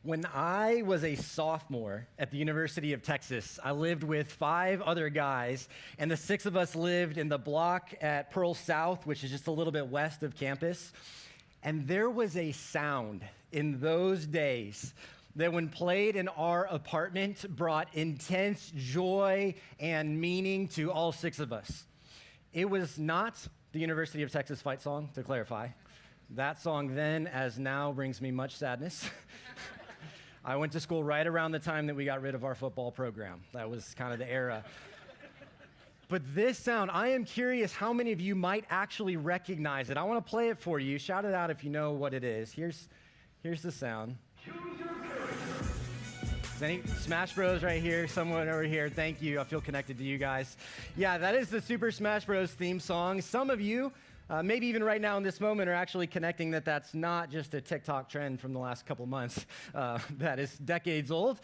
When I was a sophomore at the University of Texas, I lived with 5 other guys, and the 6 of us lived in the block at Pearl South, which is just a little bit west of campus. And there was a sound in those days that when played in our apartment brought intense joy and meaning to all 6 of us. It was not the University of Texas fight song, to clarify. That song then, as now, brings me much sadness. I went to school right around the time that we got rid of our football program. That was kind of the era. But this sound, I am curious how many of you might actually recognize it. I want to play it for you. Shout it out if you know what it is. Here's the sound. Is any Smash Bros right here? Someone over here. Thank you. I feel connected to you guys. Yeah, that is the Super Smash Bros theme song. Some of you, maybe even right now in this moment, are actually connecting that that's not just a TikTok trend from the last couple months that is decades old.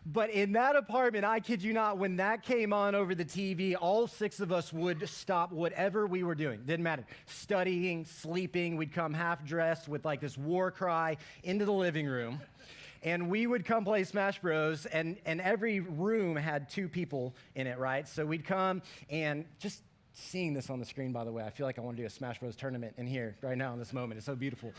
But in that apartment, I kid you not, when that came on over the TV, all 6 of us would stop whatever we were doing. Didn't matter. Studying, sleeping. We'd come half dressed with like this war cry into the living room. And we would come play Smash Bros, and every room had 2 people in it, right? So we'd come and just seeing this on the screen, by the way, I feel like I want to do a Smash Bros tournament in here right now in this moment. It's so beautiful.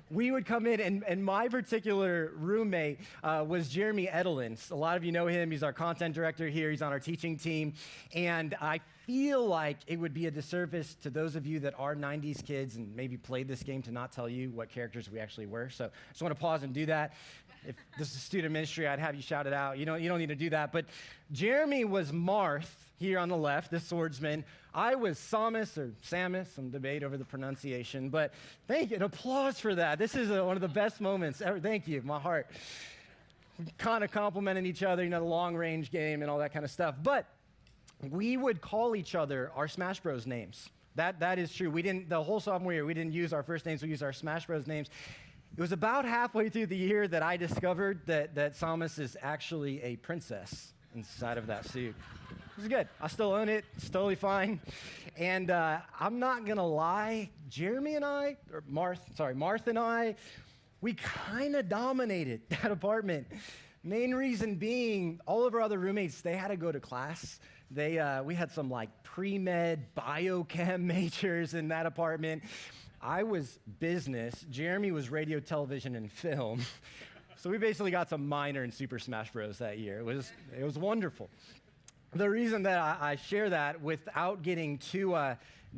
We would come in, and my particular roommate was Jeremy Edelin. A lot of you know him. He's our content director here. He's on our teaching team. And I feel like it would be a disservice to those of you that are 90s kids and maybe played this game to not tell you what characters we actually were. So I just want to pause and do that. If this is student ministry, I'd have you shout it out. You don't need to do that. But Jeremy was Marth here on the left, the swordsman. I was Samus or Samus, some debate over the pronunciation, but thank you, an applause for that. This is one of the best moments ever. Thank you, my heart. Kind of complimenting each other, the long range game and all that kind of stuff. But we would call each other our Smash Bros names. That is true. The whole sophomore year, we didn't use our first names, we used our Smash Bros names. It was about halfway through the year that I discovered that Samus is actually a princess inside of that suit. It was good. I still own it. It's totally fine. And I'm not going to lie, Marth and I, we kind of dominated that apartment. Main reason being, all of our other roommates, they had to go to class. We had some like pre-med biochem majors in that apartment. I was business. Jeremy was radio, television, and film. So we basically got some minor in Super Smash Bros. That year. It was wonderful. The reason that I share that without getting too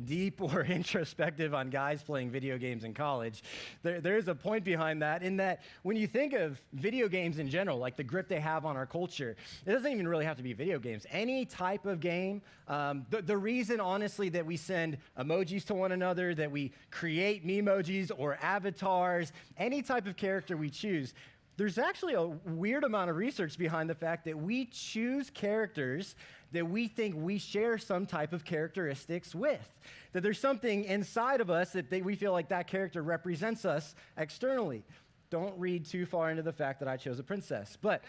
deep or introspective on guys playing video games in college, there's a point behind that in that when you think of video games in general, like the grip they have on our culture, it doesn't even really have to be video games. Any type of game, the reason, honestly, that we send emojis to one another, that we create memojis or avatars, any type of character we choose, there's actually a weird amount of research behind the fact that we choose characters that we think we share some type of characteristics with. That there's something inside of us that we feel like that character represents us externally. Don't read too far into the fact that I chose a princess. But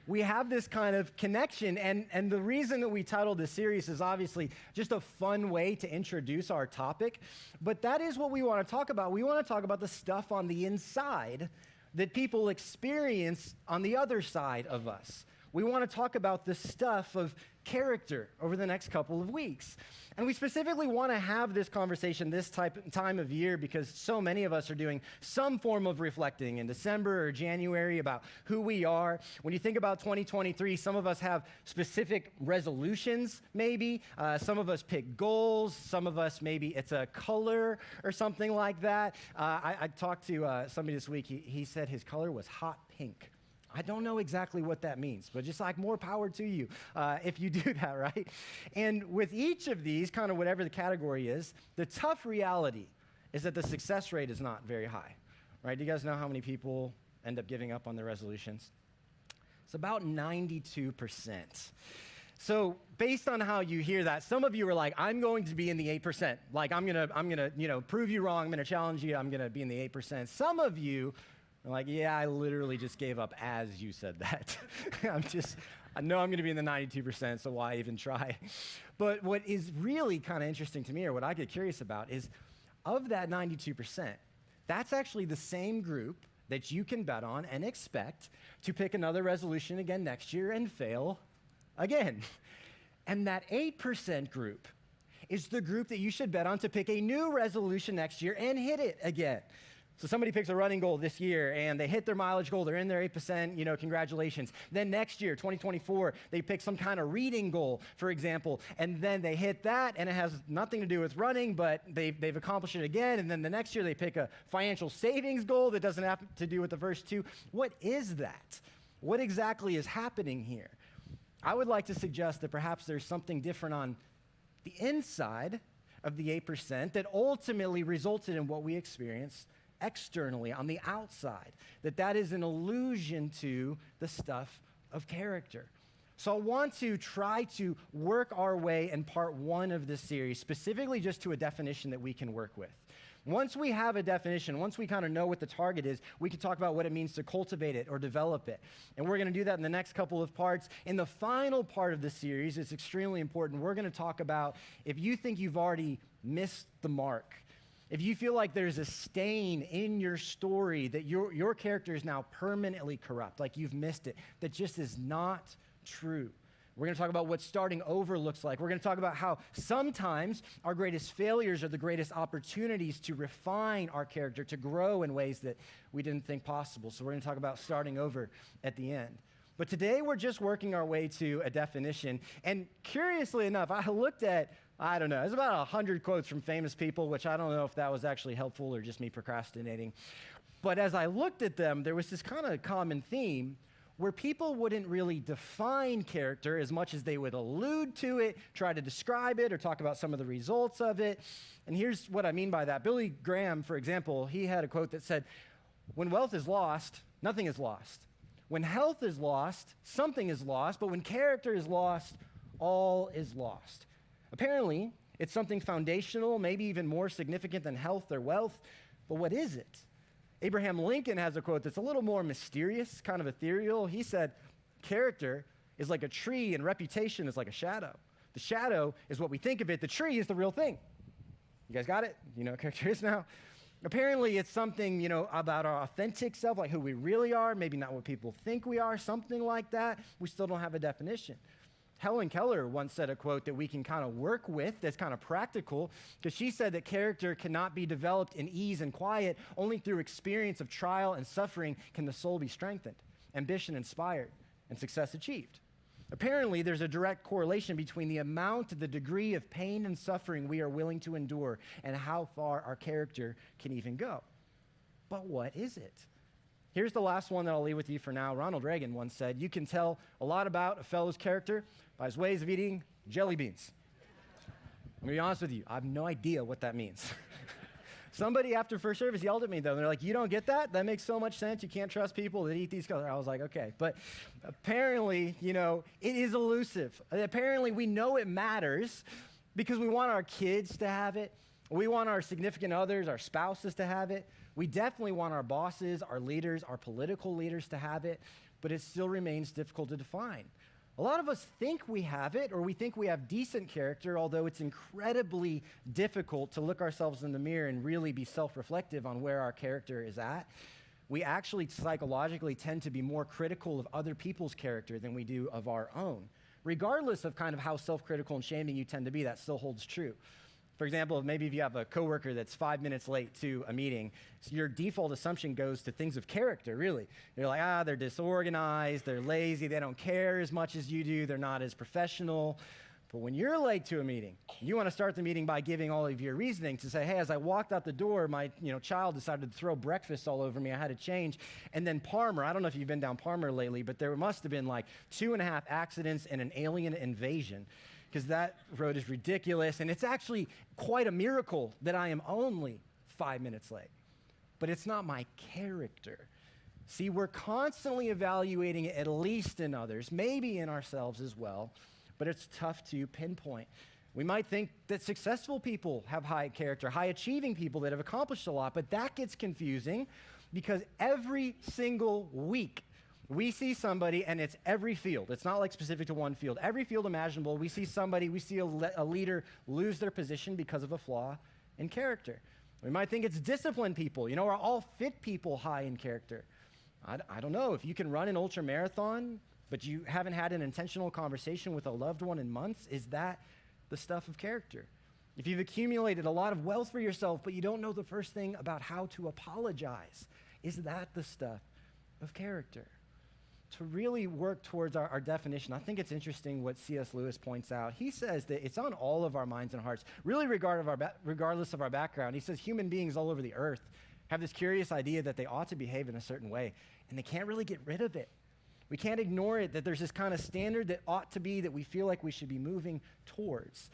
we have this kind of connection, and the reason that we titled this series is obviously just a fun way to introduce our topic. But that is what we want to talk about. We want to talk about the stuff on the inside that people experience on the other side of us. We want to talk about the stuff of character over the next couple of weeks. And we specifically want to have this conversation this time of year because so many of us are doing some form of reflecting in December or January about who we are. When you think about 2023, some of us have specific resolutions, maybe. Some of us pick goals. Some of us, maybe it's a color or something like that. I talked to somebody this week. He said his color was hot pink. I don't know exactly what that means, but just like more power to you if you do that, right? And with each of these, kind of whatever the category is, the tough reality is that the success rate is not very high, right? Do you guys know how many people end up giving up on their resolutions? It's about 92%. So based on how you hear that, some of you are like, I'm going to be in the 8%. Like I'm gonna prove you wrong. I'm gonna challenge you. I'm gonna be in the 8%. Some of you are like, yeah, I literally just gave up as you said that. I know I'm going to be in the 92%, so why even try? But what is really kind of interesting to me, or what I get curious about, is of that 92%, that's actually the same group that you can bet on and expect to pick another resolution again next year and fail again. And that 8% group is the group that you should bet on to pick a new resolution next year and hit it again. So somebody picks a running goal this year and they hit their mileage goal, they're in their 8%, congratulations. Then next year, 2024, they pick some kind of reading goal, for example, and then they hit that and it has nothing to do with running, but they've accomplished it again. And then the next year they pick a financial savings goal that doesn't have to do with the first two. What is that? What exactly is happening here? I would like to suggest that perhaps there's something different on the inside of the 8% that ultimately resulted in what we experience externally, on the outside, that is an allusion to the stuff of character. So I want to try to work our way in part one of this series, specifically just to a definition that we can work with. Once we have a definition, once we kind of know what the target is, we can talk about what it means to cultivate it or develop it. And we're going to do that in the next couple of parts. In the final part of the series, it's extremely important. We're going to talk about if you think you've already missed the mark, if you feel like there's a stain in your story, that your character is now permanently corrupt, like you've missed it, that just is not true. We're going to talk about what starting over looks like. We're going to talk about how sometimes our greatest failures are the greatest opportunities to refine our character, to grow in ways that we didn't think possible. So we're going to talk about starting over at the end. But today we're just working our way to a definition. And curiously enough, I looked at, there's about 100 quotes from famous people, which I don't know if that was actually helpful or just me procrastinating. But as I looked at them, there was this kind of common theme where people wouldn't really define character as much as they would allude to it, try to describe it, or talk about some of the results of it. And here's what I mean by that. Billy Graham, for example, he had a quote that said, "When wealth is lost, nothing is lost. When health is lost, something is lost. But when character is lost, all is lost." Apparently, it's something foundational, maybe even more significant than health or wealth. But what is it? Abraham Lincoln has a quote that's a little more mysterious, kind of ethereal. He said, "Character is like a tree and reputation is like a shadow. The shadow is what we think of it. The tree is the real thing." You guys got it? You know what character is now? Apparently, it's something, about our authentic self, like who we really are, maybe not what people think we are, something like that. We still don't have a definition. Helen Keller once said a quote that we can kind of work with that's kind of practical, because she said that character cannot be developed in ease and quiet. Only through experience of trial and suffering can the soul be strengthened, ambition inspired, and success achieved. Apparently, there's a direct correlation between the amount, the degree of pain and suffering we are willing to endure and how far our character can even go. But what is it? Here's the last one that I'll leave with you for now. Ronald Reagan once said, "You can tell a lot about a fellow's character by his ways of eating jelly beans." I'm going to be honest with you, I have no idea what that means. Somebody after first service yelled at me, though, and they're like, "You don't get that? That makes so much sense. You can't trust people that eat these colors." I was like, okay. But apparently, it is elusive. Apparently, we know it matters because we want our kids to have it. We want our significant others, our spouses to have it. We definitely want our bosses, our leaders, our political leaders to have it, but it still remains difficult to define. A lot of us think we have it, or we think we have decent character, although it's incredibly difficult to look ourselves in the mirror and really be self-reflective on where our character is at. We actually psychologically tend to be more critical of other people's character than we do of our own. Regardless of kind of how self-critical and shaming you tend to be, that still holds true. For example, maybe if you have a coworker that's 5 minutes late to a meeting, so your default assumption goes to things of character, really. You're like, they're disorganized, they're lazy, they don't care as much as you do, they're not as professional. But when you're late to a meeting, you want to start the meeting by giving all of your reasoning to say, "Hey, as I walked out the door, my child decided to throw breakfast all over me. I had to change." And then Parmer, I don't know if you've been down Parmer lately, but there must have been like 2.5 accidents and an alien invasion, because that road is ridiculous, and it's actually quite a miracle that I am only 5 minutes late. But it's not my character. See, we're constantly evaluating it, at least in others, maybe in ourselves as well, but it's tough to pinpoint. We might think that successful people have high character, high-achieving people that have accomplished a lot, but that gets confusing because every single week, we see somebody, and it's every field. It's not like specific to one field. Every field imaginable, we see somebody, we see a leader lose their position because of a flaw in character. We might think it's disciplined people. Are all fit people high in character? I don't know. If you can run an ultra marathon, but you haven't had an intentional conversation with a loved one in months, is that the stuff of character? If you've accumulated a lot of wealth for yourself, but you don't know the first thing about how to apologize, is that the stuff of character? To really work towards our definition, I think it's interesting what C.S. Lewis points out. He says that it's on all of our minds and hearts, really regardless of our background. He says human beings all over the earth have this curious idea that they ought to behave in a certain way, and they can't really get rid of it. We can't ignore it, that there's this kind of standard that ought to be that we feel like we should be moving towards.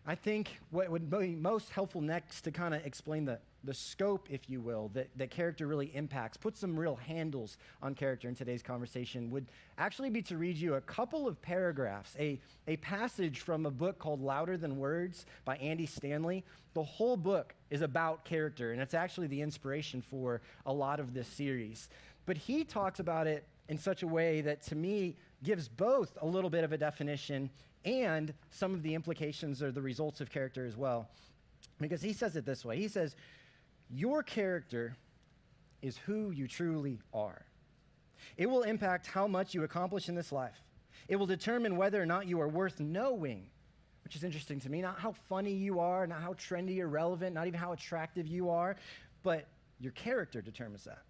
I think what would be most helpful next to kind of explain the scope, if you will, that character really impacts, put some real handles on character in today's conversation, would actually be to read you a couple of paragraphs, a passage from a book called Louder Than Words by Andy Stanley. The whole book is about character, and it's actually the inspiration for a lot of this series. But he talks about it in such a way that, to me, gives both a little bit of a definition and some of the implications or the results of character as well. Because he says it this way. He says, your character is who you truly are. It will impact how much you accomplish in this life. It will determine whether or not you are worth knowing, which is interesting to me. Not how funny you are, not how trendy or relevant, not even how attractive you are, but your character determines that.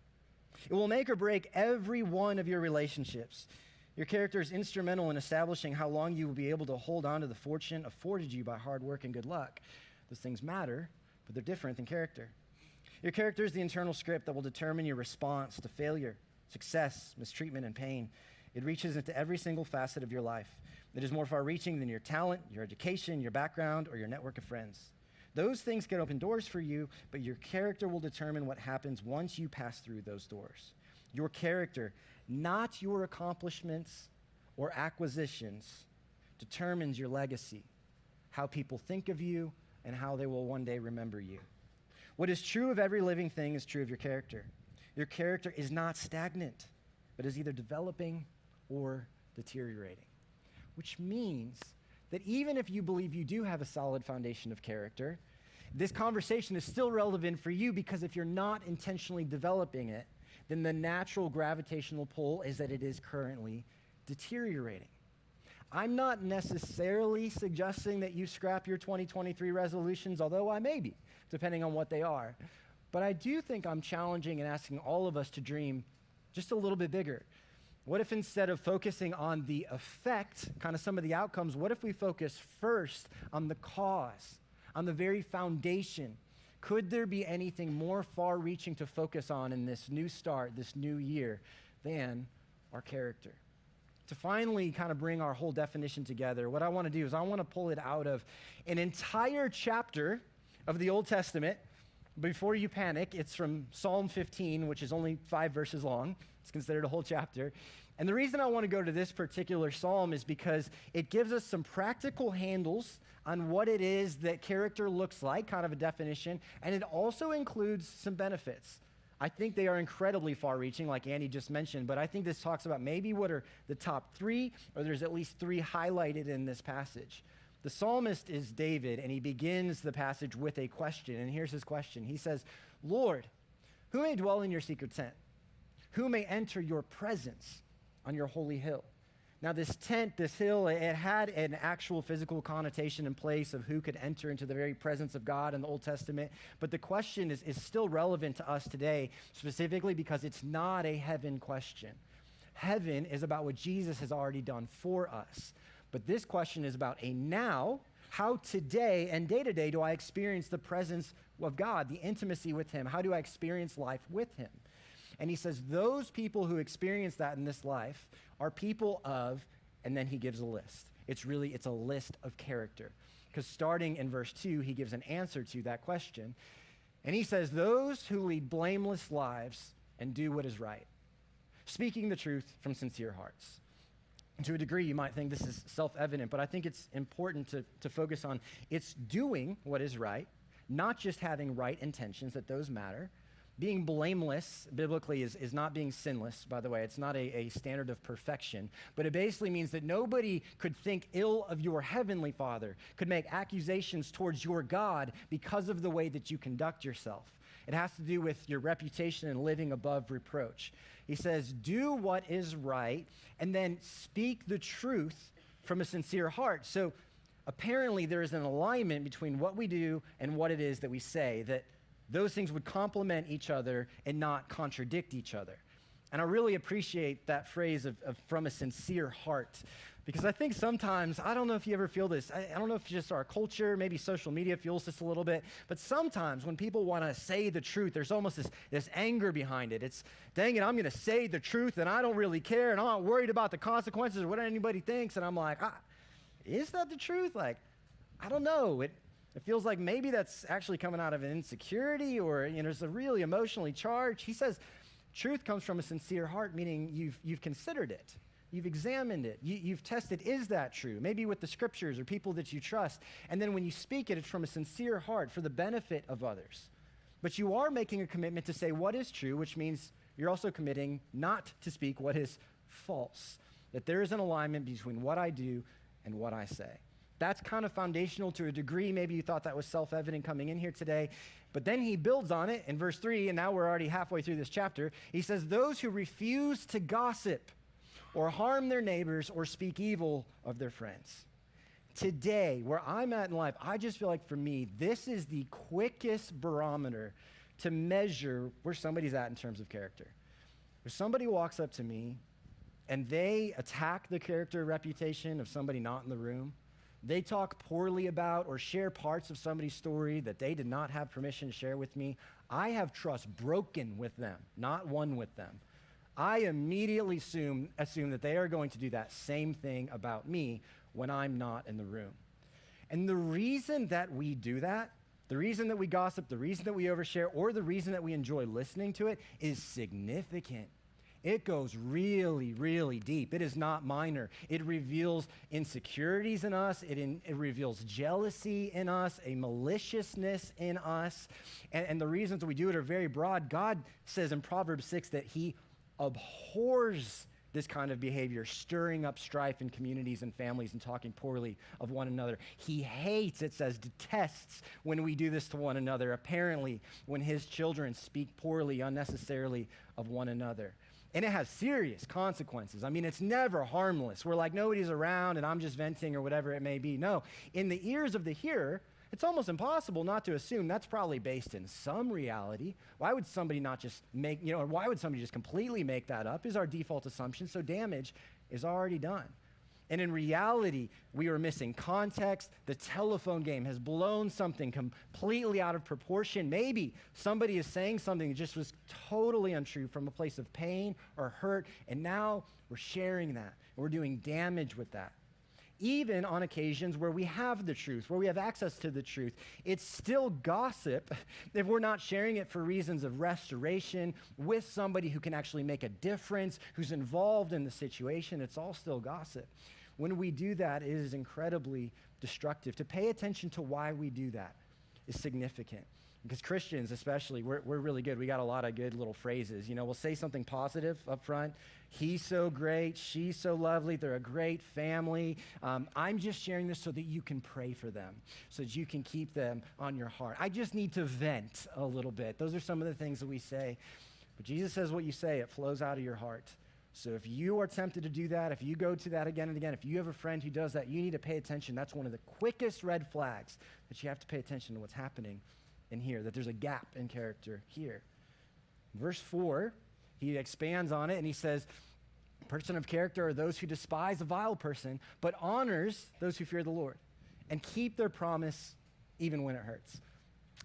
It will make or break every one of your relationships. Your character is instrumental in establishing how long you will be able to hold on to the fortune afforded you by hard work and good luck. Those things matter, but they're different than character. Your character is the internal script that will determine your response to failure, success, mistreatment, and pain. It reaches into every single facet of your life. It is more far-reaching than your talent, your education, your background, or your network of friends. Those things can open doors for you, but your character will determine what happens once you pass through those doors. Your character, not your accomplishments or acquisitions, determines your legacy, how people think of you, and how they will one day remember you. What is true of every living thing is true of your character. Your character is not stagnant, but is either developing or deteriorating, which means that even if you believe you do have a solid foundation of character, this conversation is still relevant for you, because if you're not intentionally developing it, then the natural gravitational pull is that it is currently deteriorating. I'm not necessarily suggesting that you scrap your 2023 resolutions, although I may be, depending on what they are. But I do think I'm challenging and asking all of us to dream just a little bit bigger. What if instead of focusing on the effect, kind of some of the outcomes, what if we focus first on the cause, on the very foundation? Could there be anything more far-reaching to focus on in this new start, this new year, than our character? To finally kind of bring our whole definition together, what I want to do is I want to pull it out of an entire chapter of the Old Testament. Before you panic, it's from Psalm 15, which is only 5 verses long. It's considered a whole chapter. And the reason I want to go to this particular psalm is because it gives us some practical handles on what it is that character looks like, kind of a definition, and it also includes some benefits. I think they are incredibly far-reaching, like Andy just mentioned, but I think this talks about maybe what are the top 3, or there's at least 3 highlighted in this passage. The psalmist is David, and he begins the passage with a question, and here's his question. He says, Lord, who may dwell in your secret tent? Who may enter your presence on your holy hill? Now, this tent, this hill, it had an actual physical connotation in place of who could enter into the very presence of God in the Old Testament. But the question is still relevant to us today, specifically because it's not a heaven question. Heaven is about what Jesus has already done for us. But this question is about a now, how today and day to day do I experience the presence of God, the intimacy with him? How do I experience life with him? And he says those people who experience that in this life are people of, and then he gives a list. It's a list of character. Because starting in verse 2, he gives an answer to that question. And he says, those who lead blameless lives and do what is right, speaking the truth from sincere hearts. And to a degree, you might think this is self-evident, but I think it's important to focus on it's doing what is right, not just having right intentions, that those matter, Being blameless, biblically, is not being sinless, by the way. It's not a standard of perfection. But it basically means that nobody could think ill of your heavenly Father, could make accusations towards your God because of the way that you conduct yourself. It has to do with your reputation and living above reproach. He says, do what is right, and then speak the truth from a sincere heart. So apparently there is an alignment between what we do and what it is that we say, that those things would complement each other and not contradict each other. And I really appreciate that phrase of from a sincere heart, because I think sometimes, I don't know if you ever feel this, I don't know if it's just our culture, maybe social media fuels this a little bit, but sometimes when people want to say the truth, there's almost this anger behind it. It's, dang it, I'm going to say the truth and I don't really care and I'm not worried about the consequences or what anybody thinks. And I'm like, is that the truth? Like, I don't know. It feels like maybe that's actually coming out of an insecurity or, it's a really emotionally charged. He says truth comes from a sincere heart, meaning you've considered it. You've examined it. You've tested, is that true? Maybe with the scriptures or people that you trust. And then when you speak it, it's from a sincere heart for the benefit of others. But you are making a commitment to say what is true, which means you're also committing not to speak what is false. That there is an alignment between what I do and what I say. That's kind of foundational to a degree. Maybe you thought that was self-evident coming in here today. But then he builds on it in verse 3, and now we're already halfway through this chapter. He says, those who refuse to gossip or harm their neighbors or speak evil of their friends. Today, where I'm at in life, I just feel like for me, this is the quickest barometer to measure where somebody's at in terms of character. If somebody walks up to me and they attack the character or reputation of somebody not in the room, they talk poorly about or share parts of somebody's story that they did not have permission to share with me, I have trust broken with them, not won with them. I immediately assume that they are going to do that same thing about me when I'm not in the room. And the reason that we do that, the reason that we gossip, the reason that we overshare, or the reason that we enjoy listening to it is significant. It goes really, really deep. It is not minor. It reveals insecurities in us. It reveals jealousy in us, a maliciousness in us. And the reasons we do it are very broad. God says in Proverbs 6 that he abhors this kind of behavior, stirring up strife in communities and families and talking poorly of one another. He hates, it says, detests when we do this to one another, apparently when his children speak poorly, unnecessarily of one another. And it has serious consequences. I mean, it's never harmless. We're like, nobody's around and I'm just venting or whatever it may be. No, in the ears of the hearer, it's almost impossible not to assume that's probably based in some reality. Why would somebody not just or why would somebody just completely make that up is our default assumption, so damage is already done. And in reality, we are missing context. The telephone game has blown something completely out of proportion. Maybe somebody is saying something that just was totally untrue from a place of pain or hurt, and now we're sharing that, and we're doing damage with that. Even on occasions where we have the truth, where we have access to the truth, it's still gossip if we're not sharing it for reasons of restoration with somebody who can actually make a difference, who's involved in the situation. It's all still gossip. When we do that, it is incredibly destructive. To pay attention to why we do that is significant. Because Christians especially, we're really good. We got a lot of good little phrases. We'll say something positive up front. He's so great. She's so lovely. They're a great family. I'm just sharing this so that you can pray for them, so that you can keep them on your heart. I just need to vent a little bit. Those are some of the things that we say. But Jesus says what you say, it flows out of your heart. So if you are tempted to do that, if you go to that again and again, if you have a friend who does that, you need to pay attention. That's one of the quickest red flags that you have to pay attention to what's happening in here, that there's a gap in character here. Verse 4, he expands on it and he says, a person of character are those who despise a vile person, but honors those who fear the Lord and keep their promise even when it hurts.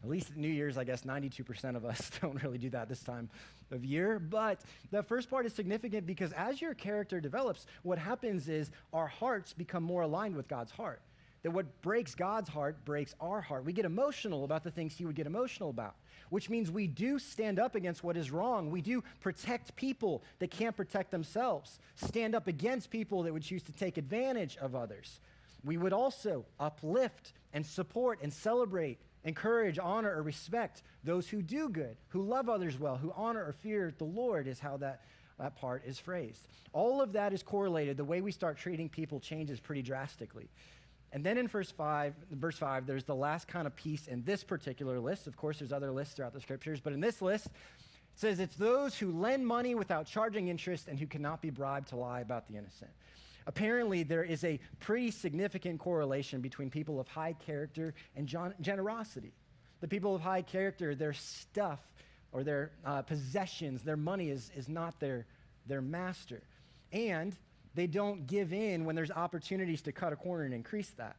At least at New Year's, I guess 92% of us don't really do that this time of year. But the first part is significant because as your character develops, what happens is our hearts become more aligned with God's heart. That what breaks God's heart breaks our heart. We get emotional about the things he would get emotional about, which means we do stand up against what is wrong. We do protect people that can't protect themselves, stand up against people that would choose to take advantage of others. We would also uplift and support and celebrate Encourage, honor, or respect those who do good, who love others well, who honor or fear the Lord is how that part is phrased. All of that is correlated. The way we start treating people changes pretty drastically. And then in verse 5, there's the last kind of piece in this particular list. Of course, there's other lists throughout the scriptures, but in this list, it says it's those who lend money without charging interest and who cannot be bribed to lie about the innocent. Apparently, there is a pretty significant correlation between people of high character and generosity. The people of high character, their stuff or their possessions, their money is not their master. And they don't give in when there's opportunities to cut a corner and increase that.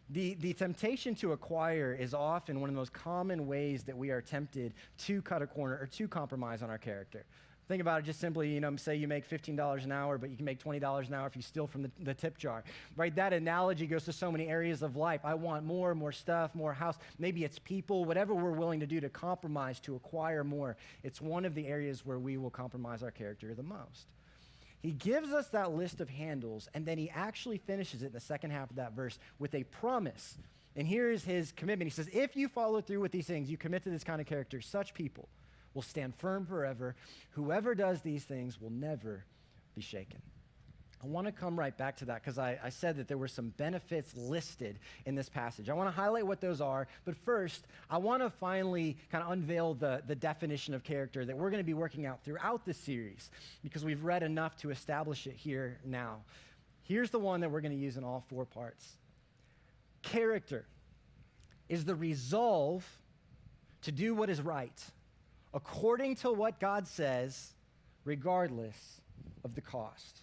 The temptation to acquire is often one of the most common ways that we are tempted to cut a corner or to compromise on our character. Think about it just simply, say you make $15 an hour, but you can make $20 an hour if you steal from the tip jar, right? That analogy goes to so many areas of life. I want more stuff, more house. Maybe it's people, whatever we're willing to do to compromise, to acquire more. It's one of the areas where we will compromise our character the most. He gives us that list of handles, and then he actually finishes it in the second half of that verse with a promise. And here is his commitment. He says, if you follow through with these things, you commit to this kind of character, such people will stand firm forever. Whoever does these things will never be shaken. I want to come right back to that because I said that there were some benefits listed in this passage. I want to highlight what those are, but first, I want to finally kind of unveil the definition of character that we're going to be working out throughout this series because we've read enough to establish it here now. Here's the one that we're going to use in all four parts. Character is the resolve to do what is right, according to what God says, regardless of the cost.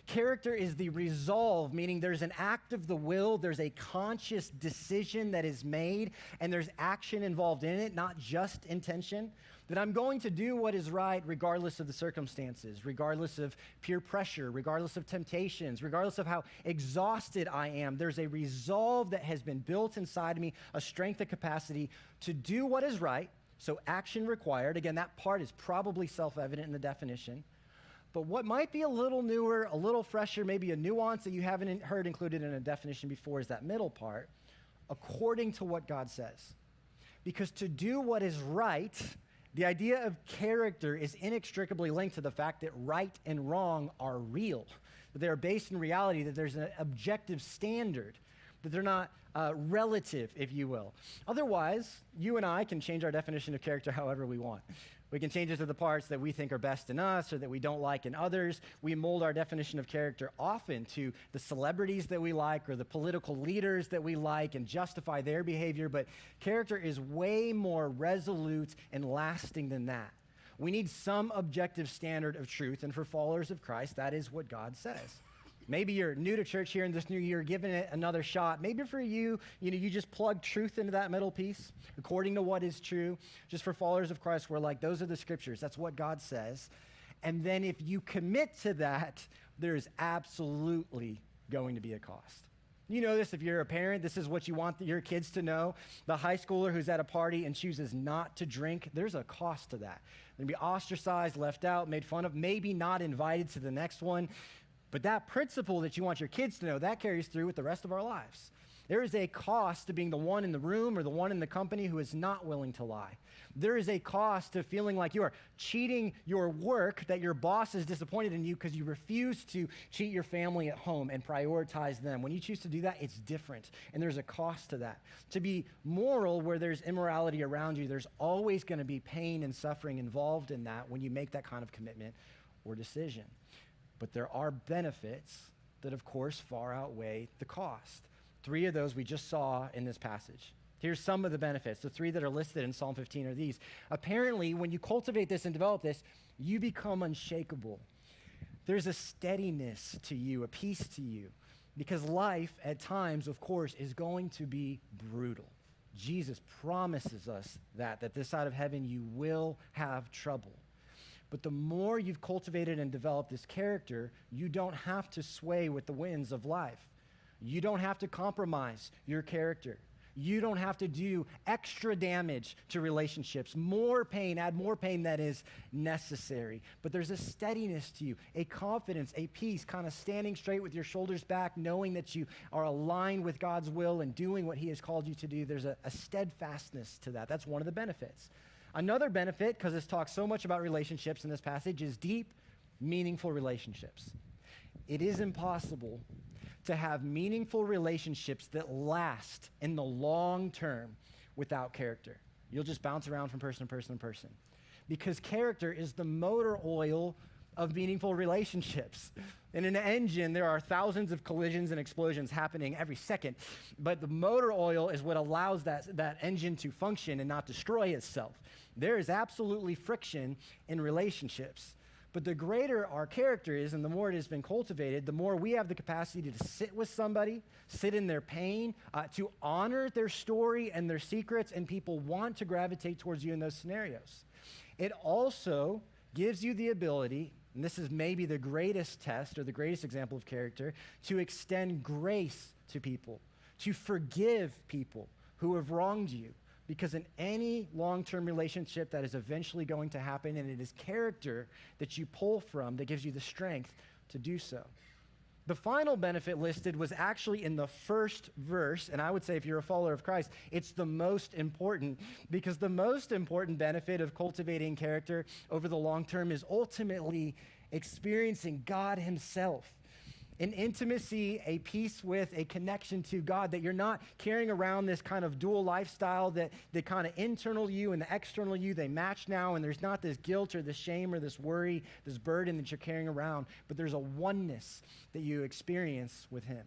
Character is the resolve, meaning there's an act of the will, there's a conscious decision that is made, and there's action involved in it, not just intention, that I'm going to do what is right regardless of the circumstances, regardless of peer pressure, regardless of temptations, regardless of how exhausted I am. There's a resolve that has been built inside of me, a strength, a capacity to do what is right. So action required. Again, that part is probably self-evident in the definition. But what might be a little newer, a little fresher, maybe a nuance that you haven't heard included in a definition before is that middle part, according to what God says. Because to do what is right, the idea of character is inextricably linked to the fact that right and wrong are real, that they are based in reality, that there's an objective standard, that they're not relative, if you will. Otherwise, you and I can change our definition of character however we want. We can change it to the parts that we think are best in us or that we don't like in others. We mold our definition of character often to the celebrities that we like or the political leaders that we like and justify their behavior, but character is way more resolute and lasting than that. We need some objective standard of truth, and for followers of Christ, that is what God says. Maybe you're new to church here in this new year, giving it another shot. Maybe for you, you just plug truth into that middle piece, according to what is true. Just for followers of Christ, we're like, those are the scriptures. That's what God says. And then if you commit to that, there is absolutely going to be a cost. You know this if you're a parent. This is what you want your kids to know. The high schooler who's at a party and chooses not to drink, there's a cost to that. They're going to be ostracized, left out, made fun of, maybe not invited to the next one. But that principle that you want your kids to know, that carries through with the rest of our lives. There is a cost to being the one in the room or the one in the company who is not willing to lie. There is a cost to feeling like you are cheating your work, that your boss is disappointed in you because you refuse to cheat your family at home and prioritize them. When you choose to do that, it's different, and there's a cost to that. To be moral where there's immorality around you, there's always going to be pain and suffering involved in that when you make that kind of commitment or decision. But there are benefits that, of course, far outweigh the cost. 3 of those we just saw in this passage. Here's some of the benefits. The 3 that are listed in Psalm 15 are these. Apparently, when you cultivate this and develop this, you become unshakable. There's a steadiness to you, a peace to you, because life at times, of course, is going to be brutal. Jesus promises us that this side of heaven you will have trouble. But the more you've cultivated and developed this character, you don't have to sway with the winds of life. You don't have to compromise your character. You don't have to do extra damage to relationships. More pain, add more pain that is necessary. But there's a steadiness to you, a confidence, a peace, kind of standing straight with your shoulders back, knowing that you are aligned with God's will and doing what he has called you to do. There's a steadfastness to that. That's one of the benefits. Another benefit, because this talks so much about relationships in this passage, is deep, meaningful relationships. It is impossible to have meaningful relationships that last in the long term without character. You'll just bounce around from person to person to person. Because character is the motor oil of meaningful relationships. In an engine, there are thousands of collisions and explosions happening every second, but the motor oil is what allows that engine to function and not destroy itself. There is absolutely friction in relationships. But the greater our character is and the more it has been cultivated, the more we have the capacity to sit with somebody, sit in their pain, to honor their story and their secrets, and people want to gravitate towards you in those scenarios. It also gives you the ability, and this is maybe the greatest test or the greatest example of character, to extend grace to people, to forgive people who have wronged you. Because in any long-term relationship that is eventually going to happen, and it is character that you pull from that gives you the strength to do so. The final benefit listed was actually in the first verse, and I would say if you're a follower of Christ, it's the most important, because the most important benefit of cultivating character over the long term is ultimately experiencing God himself. An intimacy, a peace with, a connection to God, that you're not carrying around this kind of dual lifestyle, that the kind of internal you and the external you, they match now, and there's not this guilt or this shame or this worry, this burden that you're carrying around, but there's a oneness that you experience with him.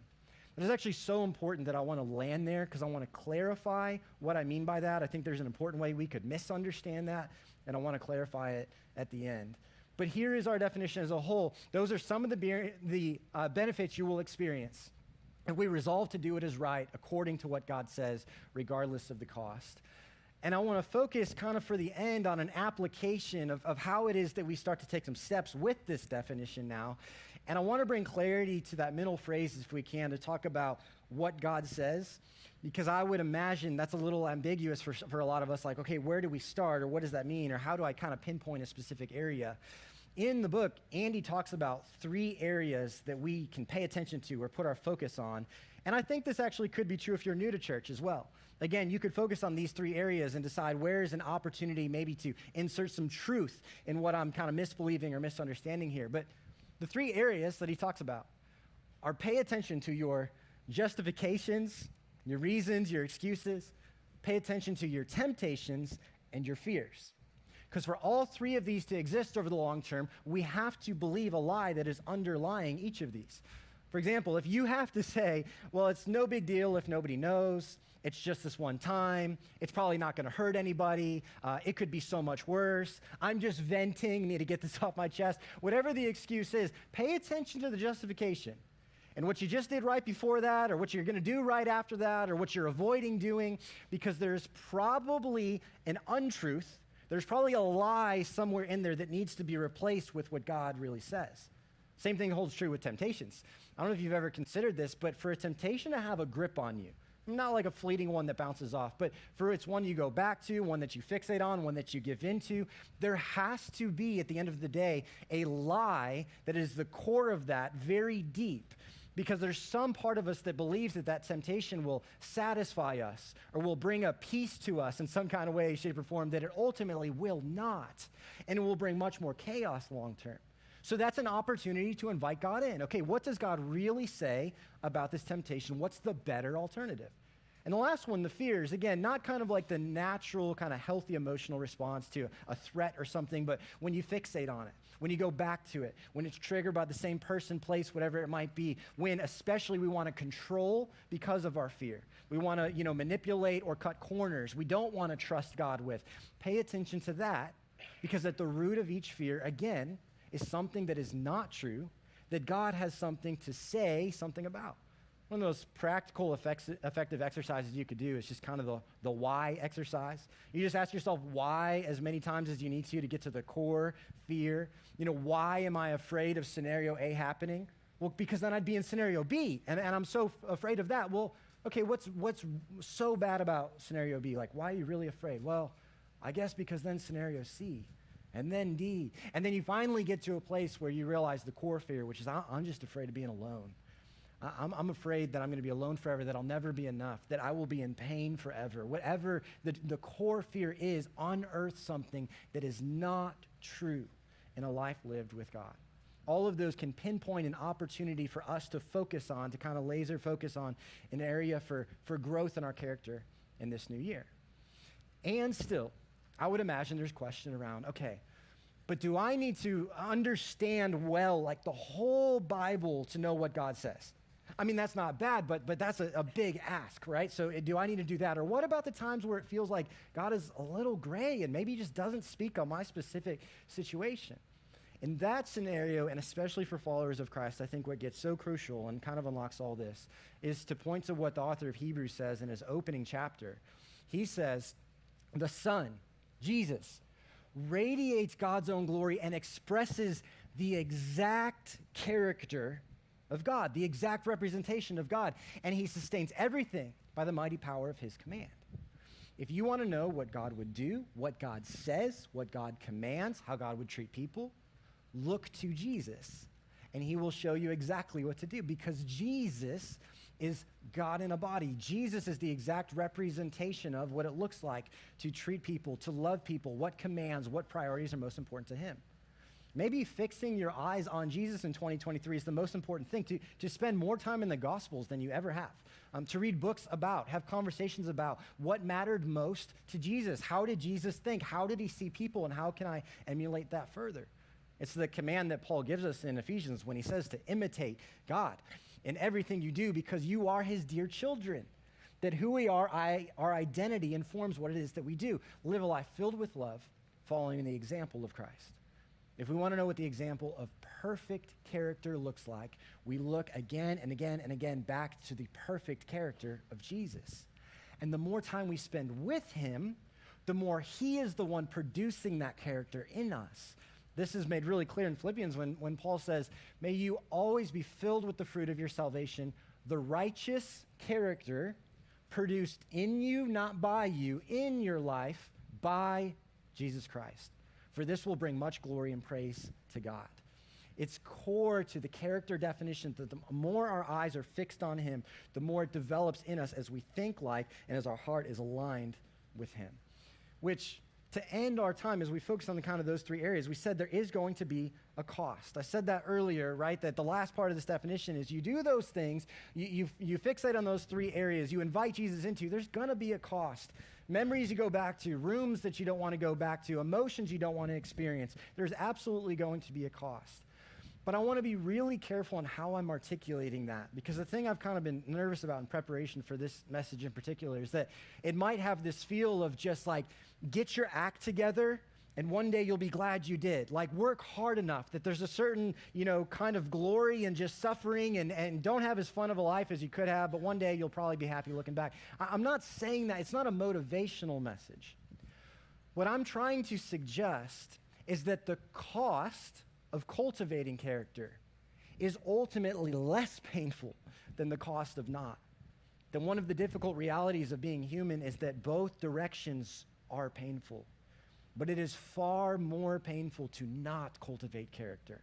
It is actually so important that I want to land there because I want to clarify what I mean by that. I think there's an important way we could misunderstand that, and I want to clarify it at the end. But here is our definition as a whole. Those are some of the benefits you will experience if we resolve to do what is right according to what God says, regardless of the cost. And I want to focus kind of for the end on an application of how it is that we start to take some steps with this definition now. And I want to bring clarity to that middle phrase if we can, to talk about what God says, because I would imagine that's a little ambiguous for a lot of us, like, okay, where do we start, or what does that mean, or how do I kind of pinpoint a specific area? In the book, Andy talks about 3 areas that we can pay attention to or put our focus on. And I think this actually could be true if you're new to church as well. Again, you could focus on these 3 areas and decide where is an opportunity maybe to insert some truth in what I'm kind of misbelieving or misunderstanding here. But the 3 areas that he talks about are: pay attention to your justifications, your reasons, your excuses; pay attention to your temptations and your fears. Because for all 3 of these to exist over the long term, we have to believe a lie that is underlying each of these. For example, if you have to say, well, it's no big deal if nobody knows, it's just this one time, it's probably not going to hurt anybody, it could be so much worse, I'm just venting, need to get this off my chest, whatever the excuse is, pay attention to the justification. And what you just did right before that, or what you're going to do right after that, or what you're avoiding doing, because there's probably an untruth. There's probably a lie somewhere in there that needs to be replaced with what God really says. Same thing holds true with temptations. I don't know if you've ever considered this, but for a temptation to have a grip on you, not like a fleeting one that bounces off, but for it's one you go back to, one that you fixate on, one that you give into, there has to be, at the end of the day, a lie that is the core of that, very deep. Because there's some part of us that believes that temptation will satisfy us or will bring a peace to us in some kind of way, shape, or form that it ultimately will not. And it will bring much more chaos long term. So that's an opportunity to invite God in. Okay, what does God really say about this temptation? What's the better alternative? And the last one, the fears, again, not kind of like the natural kind of healthy emotional response to a threat or something, but when you fixate on it, when you go back to it, when it's triggered by the same person, place, whatever it might be, when especially we want to control because of our fear. We want to, manipulate or cut corners. We don't want to trust God with. Pay attention to that, because at the root of each fear, again, is something that is not true, that God has something to say something about. One of those practical, effective exercises you could do is just kind of the why exercise. You just ask yourself why as many times as you need to get to the core fear. Why am I afraid of scenario A happening? Well, because then I'd be in scenario B, and I'm so afraid of that. Well, Okay, what's so bad about scenario B? Like, why are you really afraid? Well, I guess because then scenario C, and then D. And then you finally get to a place where you realize the core fear, which is I'm just afraid of being alone. I'm afraid that I'm going to be alone forever, that I'll never be enough, that I will be in pain forever. Whatever the core fear is, unearth something that is not true in a life lived with God. All of those can pinpoint an opportunity for us to focus on, to kind of laser focus on an area for growth in our character in this new year. And still, I would imagine there's question around, okay, but do I need to understand well, like the whole Bible to know what God says? I mean, that's not bad, but that's a big ask, right? So do I need to do that? Or what about the times where it feels like God is a little gray and maybe he just doesn't speak on my specific situation? In that scenario, and especially for followers of Christ, I think what gets so crucial and kind of unlocks all this is to point to what the author of Hebrews says in his opening chapter. He says, the Son, Jesus, radiates God's own glory and expresses the exact character of God, the exact representation of God, and he sustains everything by the mighty power of his command. If you want to know what God would do, what God says, what God commands, how God would treat people, look to Jesus, and he will show you exactly what to do, because Jesus is God in a body. Jesus is the exact representation of what it looks like to treat people, to love people, what commands, what priorities are most important to him. Maybe fixing your eyes on Jesus in 2023 is the most important thing, to spend more time in the Gospels than you ever have, to read books about, have conversations about what mattered most to Jesus. How did Jesus think? How did he see people? And how can I emulate that further? It's the command that Paul gives us in Ephesians when he says to imitate God in everything you do because you are his dear children. That who we are, our identity informs what it is that we do. Live a life filled with love, following the example of Christ. If we want to know what the example of perfect character looks like, we look again and again and again back to the perfect character of Jesus. And the more time we spend with him, the more he is the one producing that character in us. This is made really clear in Philippians when Paul says, may you always be filled with the fruit of your salvation, the righteous character produced in you, not by you, in your life by Jesus Christ. For this will bring much glory and praise to God. It's core to the character definition that the more our eyes are fixed on him, the more it develops in us as we think like and as our heart is aligned with him. Which, to end our time, as we focus on the kind of those three areas, we said there is going to be a cost. I said that earlier, right? That the last part of this definition is you do those things, you fixate on those three areas, you invite Jesus into, there's going to be a cost. Memories you go back to, rooms that you don't want to go back to, emotions you don't want to experience. There's absolutely going to be a cost. But I want to be really careful on how I'm articulating that, because the thing I've kind of been nervous about in preparation for this message in particular is that it might have this feel of just like, get your act together, and one day you'll be glad you did. Like, work hard enough that there's a certain, kind of glory and just suffering, and don't have as fun of a life as you could have, but one day you'll probably be happy looking back. I'm not saying that. It's not a motivational message. What I'm trying to suggest is that the cost of cultivating character is ultimately less painful than the cost of not. Then one of the difficult realities of being human is that both directions are painful. But it is far more painful to not cultivate character,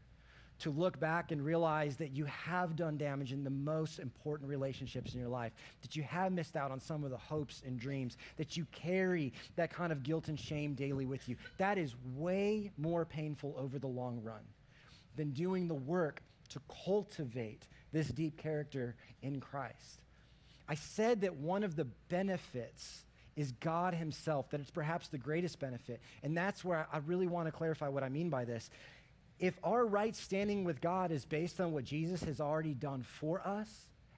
to look back and realize that you have done damage in the most important relationships in your life, that you have missed out on some of the hopes and dreams, that you carry that kind of guilt and shame daily with you. That is way more painful over the long run than doing the work to cultivate this deep character in Christ. I said that one of the benefits is God himself, that it's perhaps the greatest benefit. And that's where I really want to clarify what I mean by this. If our right standing with God is based on what Jesus has already done for us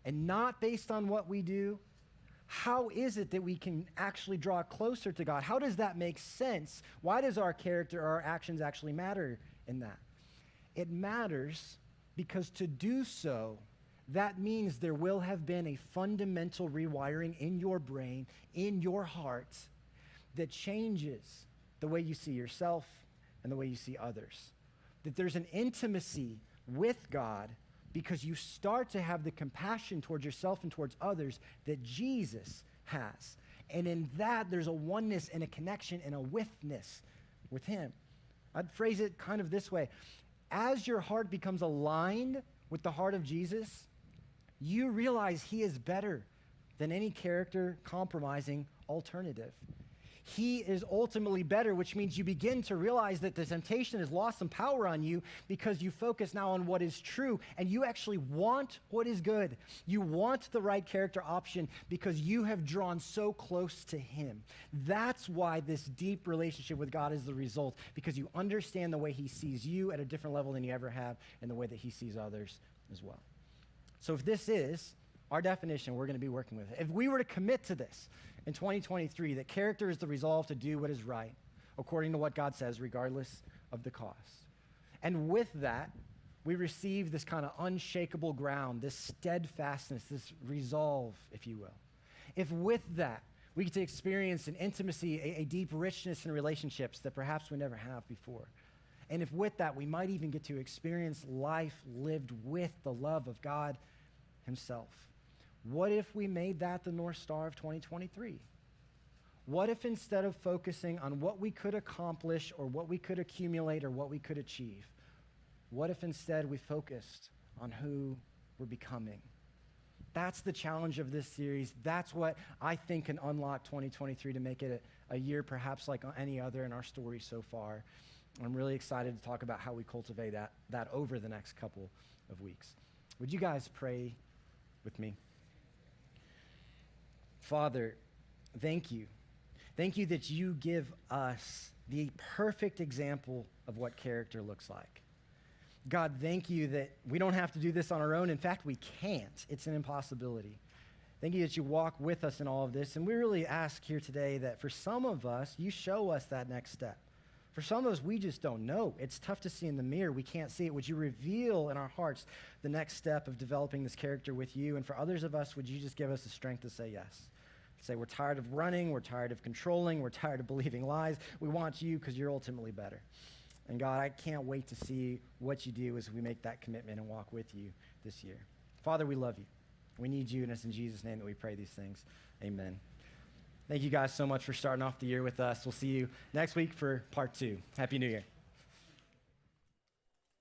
and not based on what we do, how is it that we can actually draw closer to God? How does that make sense? Why does our character or our actions actually matter in that? It matters because to do so, that means there will have been a fundamental rewiring in your brain, in your heart, that changes the way you see yourself and the way you see others. That there's an intimacy with God because you start to have the compassion towards yourself and towards others that Jesus has. And in that, there's a oneness and a connection and a withness with him. I'd phrase it kind of this way. As your heart becomes aligned with the heart of Jesus, you realize he is better than any character compromising alternative. He is ultimately better, which means you begin to realize that the temptation has lost some power on you because you focus now on what is true and you actually want what is good. You want the right character option because you have drawn so close to him. That's why this deep relationship with God is the result, because you understand the way he sees you at a different level than you ever have and the way that he sees others as well. So if this is our definition, we're going to be working with it. If we were to commit to this in 2023, that character is the resolve to do what is right, according to what God says, regardless of the cost. And with that, we receive this kind of unshakable ground, this steadfastness, this resolve, if you will. If with that, we get to experience an intimacy, a deep richness in relationships that perhaps we never have before. And if with that, we might even get to experience life lived with the love of God himself. What if we made that the North Star of 2023? What if instead of focusing on what we could accomplish or what we could accumulate or what we could achieve, what if instead we focused on who we're becoming? That's the challenge of this series. That's what I think can unlock 2023 to make it a year perhaps like any other in our story so far. I'm really excited to talk about how we cultivate that over the next couple of weeks. Would you guys pray with me? Father, thank you. Thank you that you give us the perfect example of what character looks like. God, thank you that we don't have to do this on our own. In fact, we can't. It's an impossibility. Thank you that you walk with us in all of this. And we really ask here today that for some of us, you show us that next step. For some of us, we just don't know. It's tough to see in the mirror. We can't see it. Would you reveal in our hearts the next step of developing this character with you? And for others of us, would you just give us the strength to say yes? Say we're tired of running, we're tired of controlling, we're tired of believing lies. We want you because you're ultimately better. And God, I can't wait to see what you do as we make that commitment and walk with you this year. Father, we love you. We need you, and it's in Jesus' name that we pray these things. Amen. Thank you guys so much for starting off the year with us. We'll see you next week for part 2. Happy New Year.